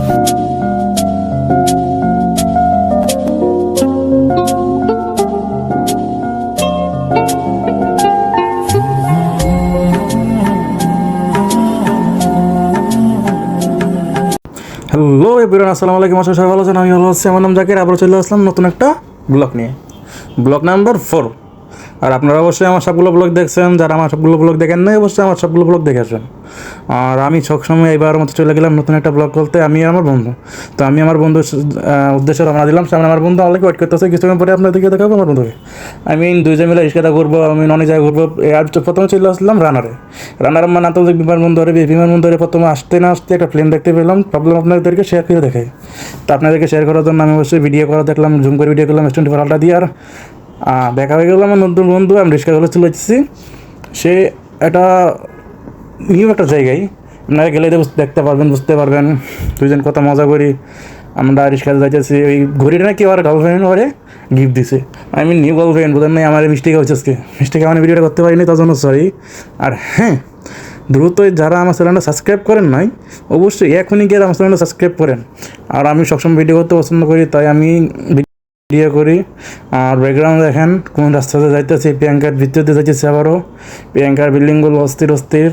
Hello everyone, আসসালামু আলাইকুম। সবাই ভালো আছেন? আমি ভালো আছি। আমার নাম জাকির। আবার চলে আসলাম নতুন একটা ব্লগ নিয়ে, ব্লগ নাম্বার 4। আর আপনারা অবশ্যই আমার সবগুলো ব্লগ দেখছেন। যারা আমার সবগুলো ব্লগ দেখেন নাই, অবশ্যই আমার সবগুলো ব্লগ দেখেছেন। আর আমি সবসময় এইবার মতো চলে গেলাম নতুন একটা ব্লগ করতে, আমি আর আমার বন্ধু। তো আমি আমার বন্ধুর উদ্দেশ্যে রওনা দিলাম। সামনে আমার বন্ধু আমাকে ওয়েট করতেছে, কিছুক্ষণ পরে আপনাদেরকে দেখাবো আমার বন্ধুকে। আমি দুইজন মিলে রিক্সাটা ঘুরবো, আমি অনেক জায়গায় ঘুরবো। আর প্রথমে চলে আসলাম রানারে মানে আন্তর্জাতিক বিমানবন্দরে। বিমানবন্দরে প্রথমে আসতে না আসতে একটা প্লেন দেখতে পেলাম। ভাবলাম আপনাদেরকে শেয়ার করে দেখাই। তো আপনাদেরকে শেয়ার করার জন্য আমি অবশ্যই ভিডিও করা দেখলাম, জুম করে ভিডিও করলাম S24 আলট্রা দিয়ে। আর দেখা হয়ে গেল আমার নতুন বন্ধু। আমি রিক্সা করে চলে যাচ্ছি। সে একটা নিউ একটা জায়গায়, আপনারা গেলে দেখতে পারবেন, বুঝতে পারবেন। দুইজন কত মজা করি আমরা রিক্সাতে যাইতেছি। ওই ঘড়িটা নাকি আমার গার্লফ্রেন্ড ওরে গিফট দিছে। নিউ গার্লফ্রেন্ড বোঝেন নাই, আমার মিস্টেক হচ্ছে আজকে। মিস্টেকে আমি ভিডিওটা করতে পারিনি, তার জন্য সরি। আর হ্যাঁ, দ্রুত যারা আমার চ্যানেলটা সাবস্ক্রাইব করেন নাই, অবশ্যই এখনই গিয়ে আমার চ্যানেলটা সাবস্ক্রাইব করেন। আর আমি সবসময় ভিডিও করতে পছন্দ করি, তাই আমি ভিডিও করি। আর ব্যাকগ্রাউন্ড দেখেন কোন রাস্তাতে যাইতেছি, প্রিয়াঙ্কার ভিতরে যাইতেছি। আবারও প্রিয়াঙ্কার বিল্ডিংগুলো অস্থির অস্থির।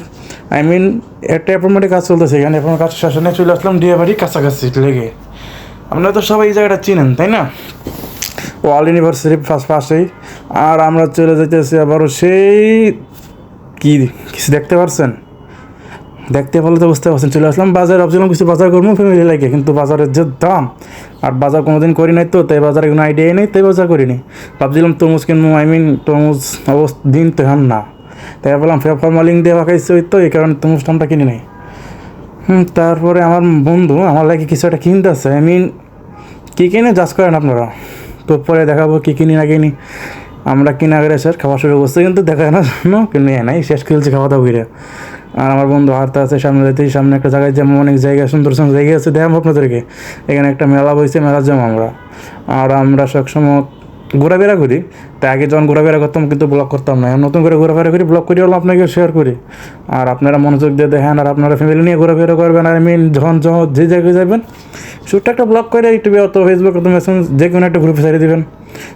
একটা অ্যাপার্টমেন্টে কাজ চলতেছে, এখানে এখন কাজ শাসনে চলে আসলাম ডিএ বাড়ি কাছাকাছি লেগে। আপনারা তো সবাই এই জায়গাটা চিনেন, তাই না? ওয়ার্ল্ড ইউনিভার্সিটি পাশেই। আর আমরা চলে যাইতেছি আবারও সেই কি কিছু দেখতে পারছেন? দেখতে পারলে তো বুঝতে পারছেন। চলে আসলাম বাজারে, ভাবছিলাম কিছু বাজার করবো ফ্যামিলি লাগে, কিন্তু বাজারের যে দাম, আর বাজার কোনোদিন করি নাই তো, তাই বাজারে কোনো আইডিয়াই নেই, তাই বাজার করিনি। ভাবছিলাম তরমুজ কিনবো, তরমুজ দিন তো এখন না, তাই ভাবলাম ফরমালিন দিয়ে পাকাইছে, ওই তো এই কারণে তরমুজ টামটা কিনি নাই। তারপরে আমার বন্ধু আমার লাগে কিছু একটা কিনতেছে। কী কিনে জাজ করেন আপনারা, তো পরে দেখাবো কী কিনি না কিনি। আমরা কিনা করে শেষ খাওয়া শুরু করছি, কিন্তু দেখা না জন্য কিনে নাই, শেষ খেলছি খাওয়া দাওয়া করে। আর আমার বন্ধু হারতে আছে সামনে যাইতে, সামনে একটা জায়গায় যেমন অনেক জায়গা সুন্দর সুন্দর জায়গা আছে, দেখাবো আপনাদেরকে। এখানে একটা মেলা বইছে, মেলার যাবো আমরা। আর আমরা সবসময় ঘোরাফেরা করি, তাই আগে যখন ঘোরাফেরা করতাম কিন্তু ব্লগ করতাম না, নতুন করে ঘোরাফেরা করি, ব্লগ করি হলো আপনাকে শেয়ার করি। আর আপনারা মনোযোগ দিয়ে দেখেন, আর আপনারা ফ্যামিলি নিয়ে ঘোরাফেরা করবেন। আর যখন যে জায়গায় যাবেন ছোট্ট একটা ব্লগ করে ইউটিউবে অত ফেসবুক অত মেসেঞ্জ যে কোনো একটা গ্রুপে ছেড়ে দেবেন,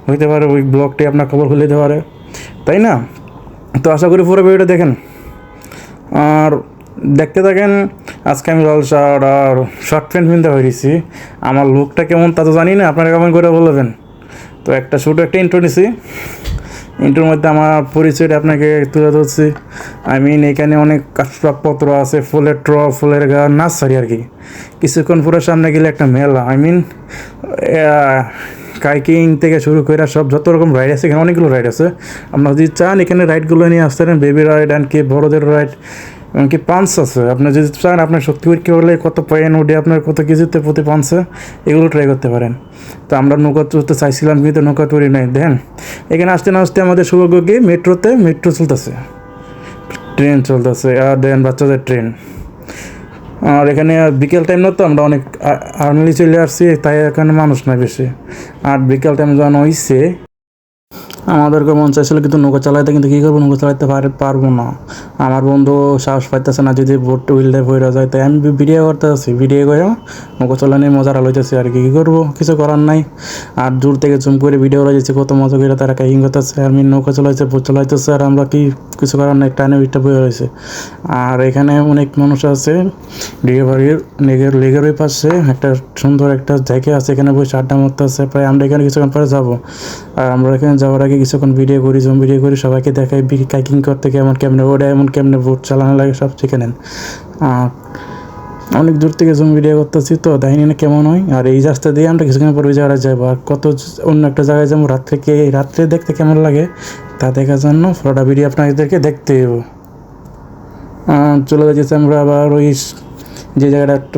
হইতে পারে ওই ব্লগটি আপনার খবর খুলে দিতে পারে, তাই না? তো আশা করি পুরো ভিডিওটা দেখেন আর দেখতে থাকেন। আজকে আমি লাল শার্ট আর শর্ট প্যান্ট কিনতে হয়েছি। আমার লুকটা কেমন তা তো জানি না, আপনারা কমেন্ট করে বলবেন। তো একটা ছোটো একটা ইন্ট্রো নিছি, ইন্ট্রোর মধ্যে আমার পরিচয়টা আপনাকে তুলে ধরছি। এখানে অনেক আসবাবপত্র আছে, ফুলের ট্রপ, ফুলের গাছ, নার্সারি আর কি। কিছুক্ষণ পুরো সামনে গেলে একটা মেলা, কাইকিং থেকে শুরু করে সব যত রকম রাইড আছে, এখানে অনেকগুলো রাইড আছে। আপনারা যদি চান এখানে রাইডগুলো নিয়ে আসতে পারেন, বেবি রাইড অ্যান্ড কি বড়োদের রাইড, এমনকি পাঞ্চ আছে। আপনি যদি চান আপনার শক্তি পরীক্ষা করলে কত পয়েন্ট উঠে আপনার কত কেজিতে প্রতি পাঞ্চে, এগুলো ট্রাই করতে পারেন। তো আমরা নৌকা চলতে চাইছিলাম, কিন্তু নৌকা তৈরি নাই। দেখেন এখানে আসতে না আসতে আমাদের সৌভাগ্য কি মেট্রো চলতেছে, ট্রেন চলতেছে। আর দেখেন বাচ্চাদের ট্রেন। আর এখানে বিকেল টাইম না, তো আমরা অনেক আর্লি চলে আসছি, তাই এখানে মানুষ নাই বেশি। আর বিকেল টাইম যখন হয়েছে আমাদেরকে মন চাইছিল কিন্তু নৌকা চালাইতে, কিন্তু কী করবো, নৌকা চালাইতে পারবো না। আমার বন্ধু সাহস পাইতেছে না, যদি বোট উইলডে বইরা যায়, তাই আমি ভিডিও করতে আছি, ভিডিও করে নৌকা চালানি মজার লইতেছি আর কি করবো, কিছু করার নাই। আর দূর থেকে জুম করে ভিডিও করা যাচ্ছে, কত মজা করে তারা কাইকিং করতেছে, আর নৌকা চালাইছে, বোট চালাইতেছে, আর আমরা কিছু করার নাই, টানে উইটটা বয়ে রয়েছে। আর এখানে অনেক মানুষ আছে, লেগের ওই পাশে একটা সুন্দর একটা জায়গা আছে, এখানে বসে আড্ডা মারতে আছে। প্রায় আমরা এখানে কিছুক্ষণ পরে যাবো। আর আমরা এখানে যাওয়ার আগে কিছুক্ষণ ভিডিও করি, জুম ভিডিও করি, সবাইকে দেখাই কাইকিং করতে কেমনে ওটা, এমন কেমনে বোট চালানো লাগে সব শিখে নেন। আর অনেক দূর থেকে জুম ভিডিও করতেছি, তো দেখিনি না কেমন হয়। আর এই রাস্তা দিয়ে আমরা কিছুক্ষণ পরে ওই জায়গায় যাবো, আর কত অন্য একটা জায়গায় যাবো। রাত্রে দেখতে কেমন লাগে তা দেখার জন্য পুরোটা ভিডিও আপনাদেরকে দেখতে দেবো। চলে যাচ্ছি আমরা আবার ওই যে জায়গাটা একটু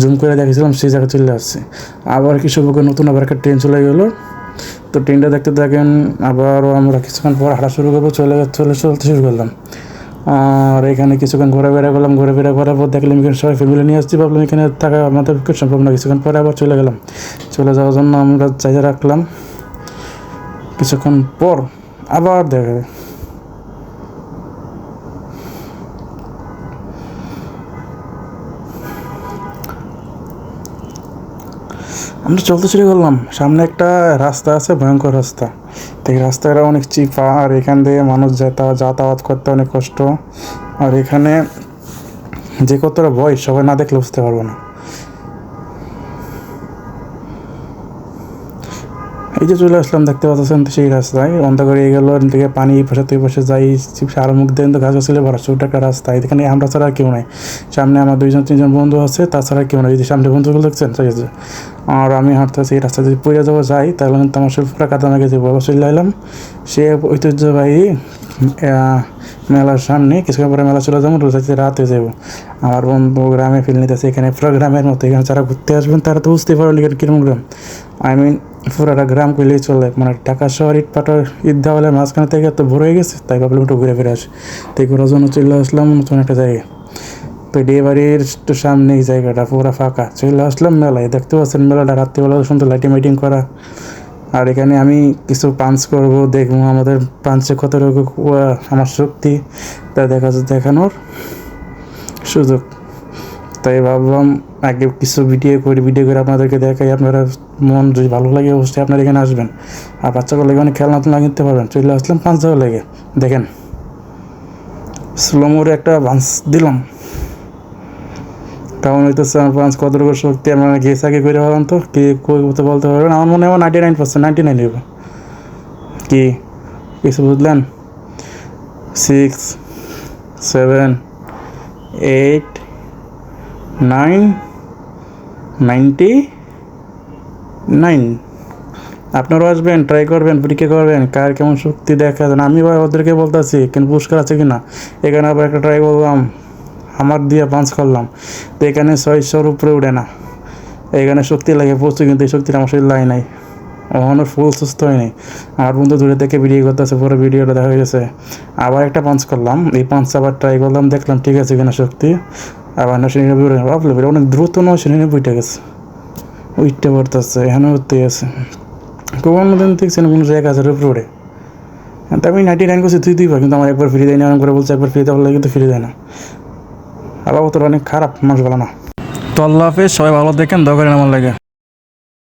জুম করে দেখেছিলাম, সেই জায়গায় চলে আসছে। আবার কিছু নতুন আবার একটা ট্রেন চলে গেলো, তো ট্রেনটা দেখতে থাকেন। আবারও আমরা কিছুক্ষণ পর হাঁটা শুরু করবো, চলতে শুরু করলাম। আর এখানে কিছুক্ষণ ঘোরাফেরা করলাম, ঘোরাফেরা করার পর দেখলাম এখানে সবাই ফ্যামিলি নিয়ে আসছি, ভাবলাম এখানে থাকা আমাদের সম্ভব না। কিছুক্ষণ পরে আবার চলে গেলাম, চলে যাওয়ার জন্য আমরা চাইজা রাখলাম। কিছুক্ষণ পর আবার দেখা আমরা চলতে শুরু করলাম, সামনে একটা রাস্তা আছে, ভয়ঙ্কর রাস্তা। তো এই রাস্তাটা অনেক চিপা, আর এখান দিয়ে মানুষ যাতায়াত করতে অনেক কষ্ট। আর এখানে যে কতটা ভয় সবাই না দেখলে বুঝতে পারবো না। এই যে চলে আসলাম, দেখতে পাচ্ছেন তো সেই রাস্তায় অন্ধকার হয়ে গেল, থেকে পানি এই পাশে তুই পাশে যাই, আর মুখ দিয়ে কিন্তু গাছ গাছলে ভরা ছোট একটা রাস্তা। এখানে আমরা ছাড়া আর কেউ নাই, সামনে আমার 2-3জন বন্ধু আছে, তাছাড়া কেউ নাই। এই যে সামনে বন্ধুগুলো দেখছেন, ঠিক আছে। আর আমি হাঁটতেছি, এই রাস্তা যদি পড়ে যাবো যাই, তাহলে কিন্তু আমার শরীর পুরো কাদা মেঘে যাবো। আবার চলে এলাম সে ঐতিহ্যবাহী মেলার সামনে। কিছুক্ষণ পরে মেলা চলে যাবো, রোজাতে রাতে যাবো। আমার বন্ধু গ্রামে ফিল নিতেছে, এখানে পুরো গ্রামের মতো। এখানে যারা ঘুরতে আসবেন তারা তো বুঝতে পারবেন এখানে কিরকম গ্রাম। আই মিন পুরোটা গ্রাম কইলেই চলে, মানে ঢাকা শহর ইটপাটার ঈদগাহ হলে মাঝখানে থেকে এত ভরে হয়ে গেছে, তাই ভাবলাম একটু ঘুরে ফিরে আসি। তাই ঘোরার জন্য চলে আসলাম নতুন একটা জায়গায়। তো ডে বাড়ির তো সামনে এই জায়গাটা পুরো ফাঁকা, চলে আসলাম মেলায়। দেখতে পাচ্ছেন মেলাটা রাত্রিবেলা সুন্দর লাইটিং মাইটিং করা। আর এখানে আমি কিছু পাঞ্চ করব, দেখবো আমাদের পাঞ্চে কতটুকু আমার শক্তি তা দেখানোর সুযোগ। তাই ভাবলাম আগে কিছু ভিডিও করে আপনাদেরকে দেখাই। আপনারা মন যদি ভালো লাগে অবশ্যই আপনারা এখানে আসবেন। আর বাচ্চাগুলো লেগে অনেক খেলনা টেলনা কিনতে পারবেন। চলে আসলাম পাঁচ দেওয়া লেগে, দেখেন স্লোমোরে একটা পাঞ্চ দিলাম, কারণ হইতেছে আমার পাঞ্চ কতটুকু শক্তি আমরা গেস আগে করে পারলাম। তো কে বলতে পারবেন, আমার মনে হয় 99%, 99 নেব কি কিছু বুঝলেন। 6, 7, 8, 9, 99। আপনারাও আসবেন, ট্রাই করবেন, পরীক্ষা করবেন কার কেমন শক্তি দেখা যায়। আমি ভাই ওদেরকে বলতেছি কিন্তু পুরস্কার আছে কি না। এখানে আবার একটা ট্রাই করলাম, আমার দিয়ে পাঞ্চ করলাম, তো এখানে 600-র উপরে উঠে না। এখানে শক্তি লাগে প্রচুর, কিন্তু এই শক্তিটা আমার শরীর লাগে নাই, ওখানে ফুল সুস্থ হয়নি। আমার বন্ধু দূরে থেকে ভিডিও করতেছে, পুরো ভিডিওটা দেখা হয়ে গেছে। আবার একটা পাঞ্চ করলাম, এই পাঞ্চ আবার ট্রাই করলাম, দেখলাম ঠিক আছে কিনা শক্তি। আবার 999 ভাবলাম এটা অনেক দ্রুত 999 গেছে, উইটটা পড়তেছে এখানে উঠতে গেছে। কোনো দিন দেখছেন কোনো জায়গা আছে উপরে উঠে। আমি 99 করছি দুইবার, কিন্তু আমার একবার ফ্রি দেয়নি, অনেক করে বলছে একবার ফ্রি দেওয়ার লাগে, কিন্তু ফ্রি দেয় না। আল্লাহ তো অনেক খারাপ মানুষ, ভালো না। তো আল্লাহ হাফেজ, সবাই ভালো দেখেন, দোয়া করেন আমার লাগে।